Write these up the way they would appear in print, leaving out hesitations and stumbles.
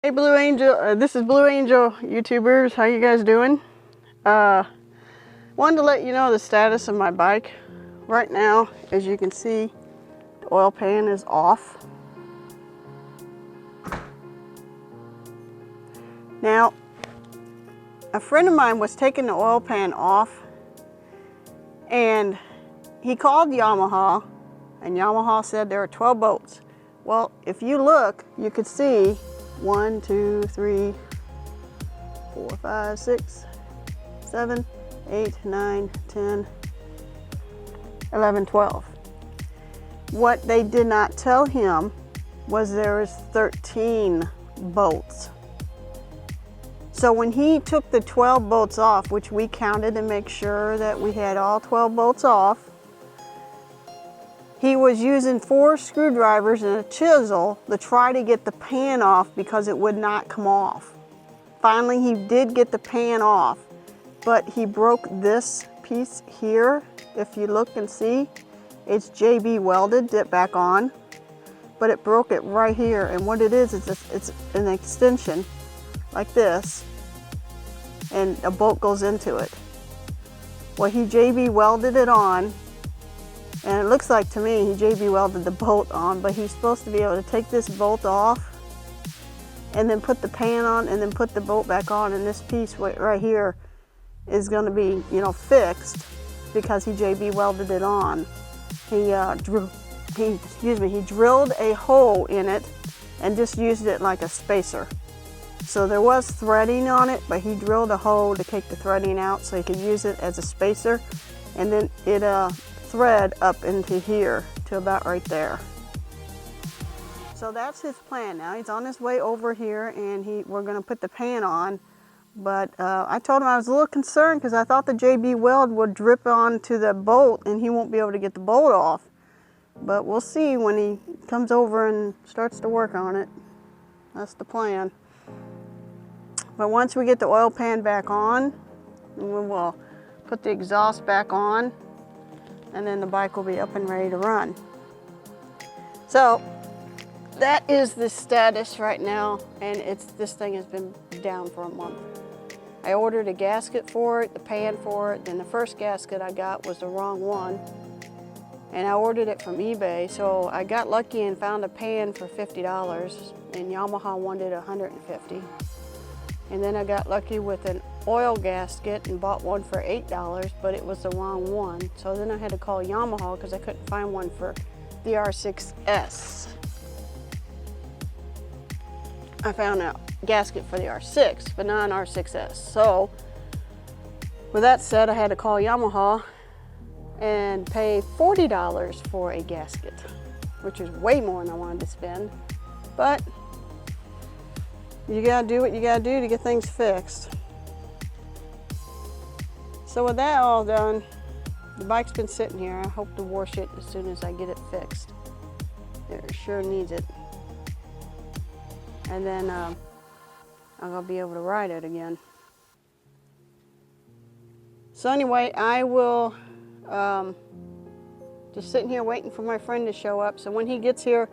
Hey Blue Angel, this is Blue Angel YouTubers. How you guys doing? Wanted to let you know the status of my bike. Right now, as you can see, the oil pan is off. Now, a friend of mine was taking the oil pan off and he called Yamaha, and Yamaha said there are 12 bolts. Well, if you look, you could see 1, 2, 3, 4, 5, 6, 7, 8, 9, 10, 11, 12. What they did not tell him was there is 13 bolts. So when he took the 12 bolts off, which we counted to make sure that we had all 12 bolts off, he was using 4 screwdrivers and a chisel to try to get the pan off because it would not come off. Finally, he did get the pan off, but he broke this piece here. If you look and see, it's JB welded it back on, but it broke it right here. And what it is it's an extension like this, and a bolt goes into it. Well, he JB welded it on, and it looks like to me he JB welded the bolt on, but he's supposed to be able to take this bolt off and then put the pan on and then put the bolt back on, and this piece right here is going to be, you know, fixed because he JB welded it on. He drilled a hole in it and just used it like a spacer. So there was threading on it, but he drilled a hole to take the threading out so he could use it as a spacer, and then it thread up into here to about right there. So that's his plan now. He's on his way over here, and we're going to put the pan on. But I told him I was a little concerned because I thought the JB weld would drip onto the bolt and he won't be able to get the bolt off. But we'll see when he comes over and starts to work on it. That's the plan. But once we get the oil pan back on, we will put the exhaust back on, and then the bike will be up and ready to run. So that is the status right now, and this thing has been down for a month. I ordered a gasket for it, the pan for it, and the first gasket I got was the wrong one, and I ordered it from eBay. So I got lucky and found a pan for $50, and Yamaha wanted $150. And then I got lucky with an oil gasket and bought one for $8, but it was the wrong one. So then I had to call Yamaha because I couldn't find one for the R6S. I found a gasket for the R6, but not an R6S. So with that said, I had to call Yamaha and pay $40 for a gasket, which is way more than I wanted to spend. But you gotta do what you gotta do to get things fixed. So with that all done, the bike's been sitting here. I hope to wash it as soon as I get it fixed. It sure needs it. And then I'm gonna be able to ride it again. So anyway, I will just sitting here waiting for my friend to show up. So when he gets here,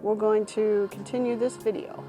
we're going to continue this video.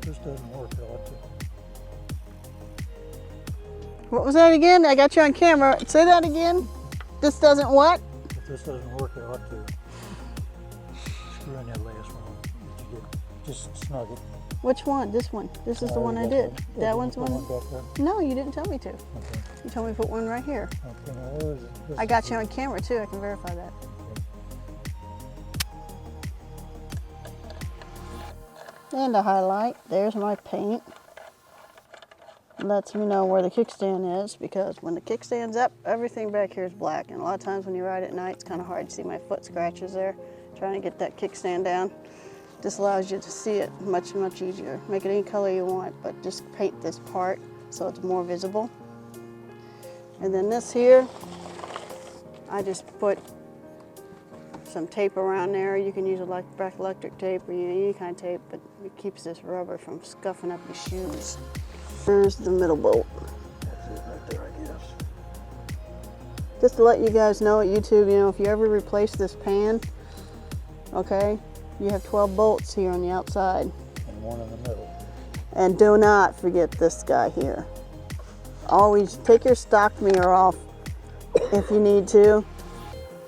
this doesn't work, it ought to. What was that again? I got you on camera. Say that again. This doesn't what? If this doesn't work, it ought to. Screw in that last one that you did. Just snug it. Which one? This one. This is the one I did. That one's one? Back there? No, you didn't tell me to. Okay. You told me to put one right here. Okay, now where is it? This I got is you it. on camera too. I can verify that. And a highlight. There's my paint. Lets me know where the kickstand is, because when the kickstand's up, everything back here is black. And a lot of times when you ride at night, it's kind of hard to see my foot scratches there. Trying to get that kickstand down. This allows you to see it much easier. Make it any color you want, but just paint this part so it's more visible. And then this here, I just put some tape around there. You can use black electric tape or any kind of tape, but it keeps this rubber from scuffing up your shoes. There's the middle bolt. That's it right there, I guess. Just to let you guys know at YouTube, you know, if you ever replace this pan, okay, you have 12 bolts here on the outside. And one in the middle. And do not forget this guy here. Always take your stock mirror off if you need to,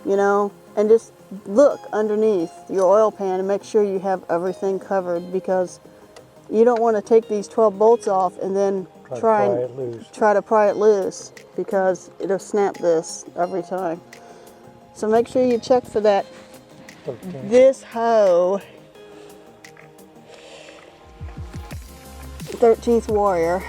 you know, and just look underneath your oil pan and make sure you have everything covered, because you don't want to take these 12 bolts off and then try to pry it loose, because it'll snap this every time. So make sure you check for that. 13. This hoe, 13th Warrior.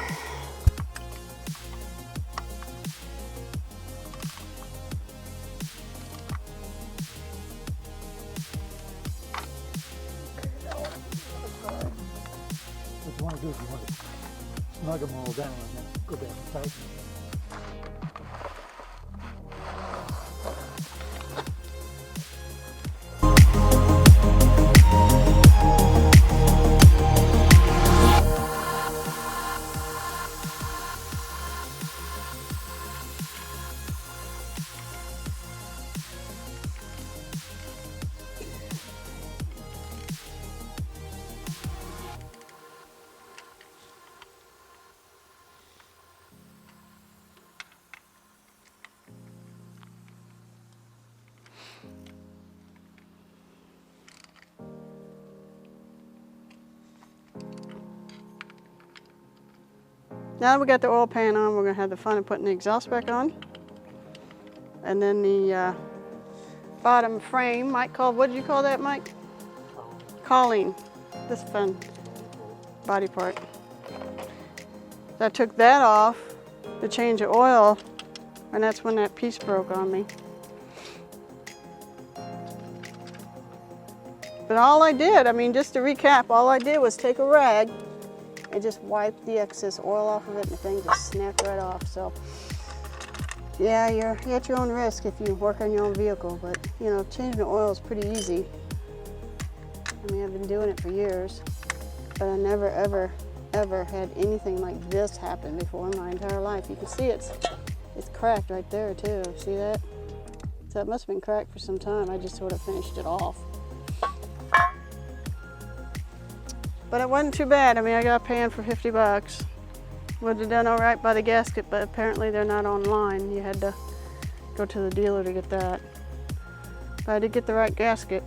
What you want to do is you want to snug them all down and then go back and tighten them. Now that we got the oil pan on, we're going to have the fun of putting the exhaust back on. And then the bottom frame, Mike called, what did you call that, Mike? Cowling. This fun body part. So I took that off to change the oil, and that's when that piece broke on me. But all I did, I mean, just to recap, all I did was take a rag and just wipe the excess oil off of it, and the thing just snapped right off. So yeah, you're at your own risk if you work on your own vehicle, but you know, changing the oil is pretty easy. I mean, I've been doing it for years, but I never ever had anything like this happen before in my entire life. You can see it's cracked right there too. See that? So it must have been cracked for some time. I just sort of finished it off. But it wasn't too bad. I mean, I got a pan for 50 bucks. Would have done all right by the gasket, but apparently they're not online. You had to go to the dealer to get that. But I did get the right gasket.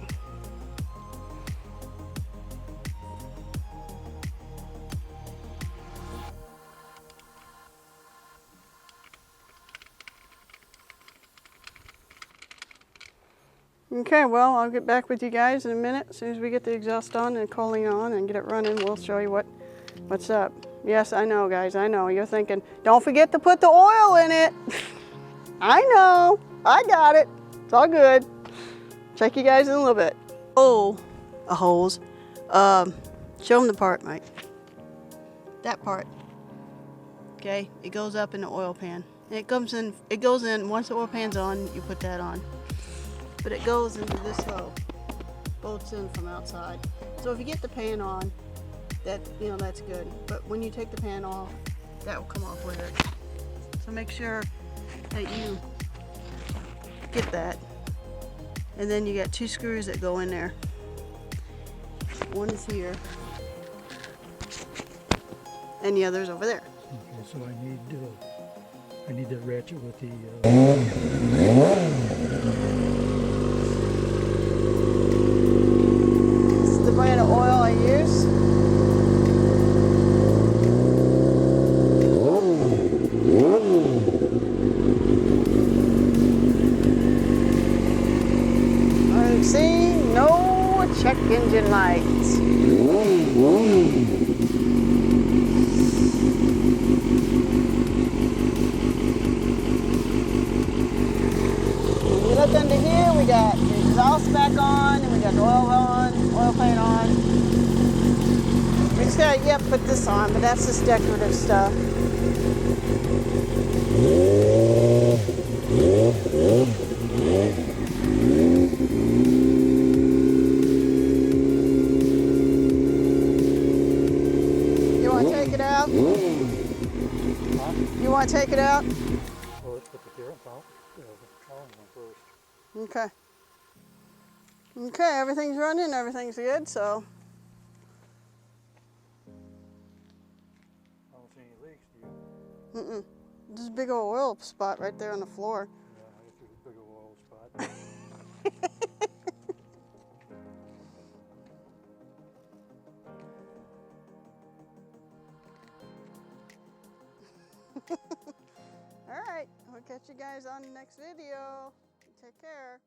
Okay, well, I'll get back with you guys in a minute. As soon as we get the exhaust on and cooling on and get it running, we'll show you what's up. Yes, I know, guys, I know. You're thinking, don't forget to put the oil in it. I know, I got it. It's all good. Check you guys in a little bit. Oh, a hose. Show them the part, Mike. That part. Okay, it goes up in the oil pan. And it goes in, once the oil pan's on, you put that on. But it goes into this hole, bolts in from outside. So if you get the pan on, that's good. But when you take the pan off, that will come off with it. So make sure that you get that. And then you got 2 screws that go in there. One is here. and the other's over there. Okay, so I need that ratchet with the. This is the brand of oil I use. See, no check engine lights. When you look under here, we got the exhaust back on, and we got the oil pan on. We just gotta, put this on, but that's just decorative stuff. You want to take it out? You want to take it out? Well, let's put the carrot out. First. Okay. Okay, everything's running, everything's good, so. I don't see any leaks, do you? There's a big old oil spot right there on the floor. Yeah, I guess there's a big oil spot. All right, we'll catch you guys on the next video. Take care.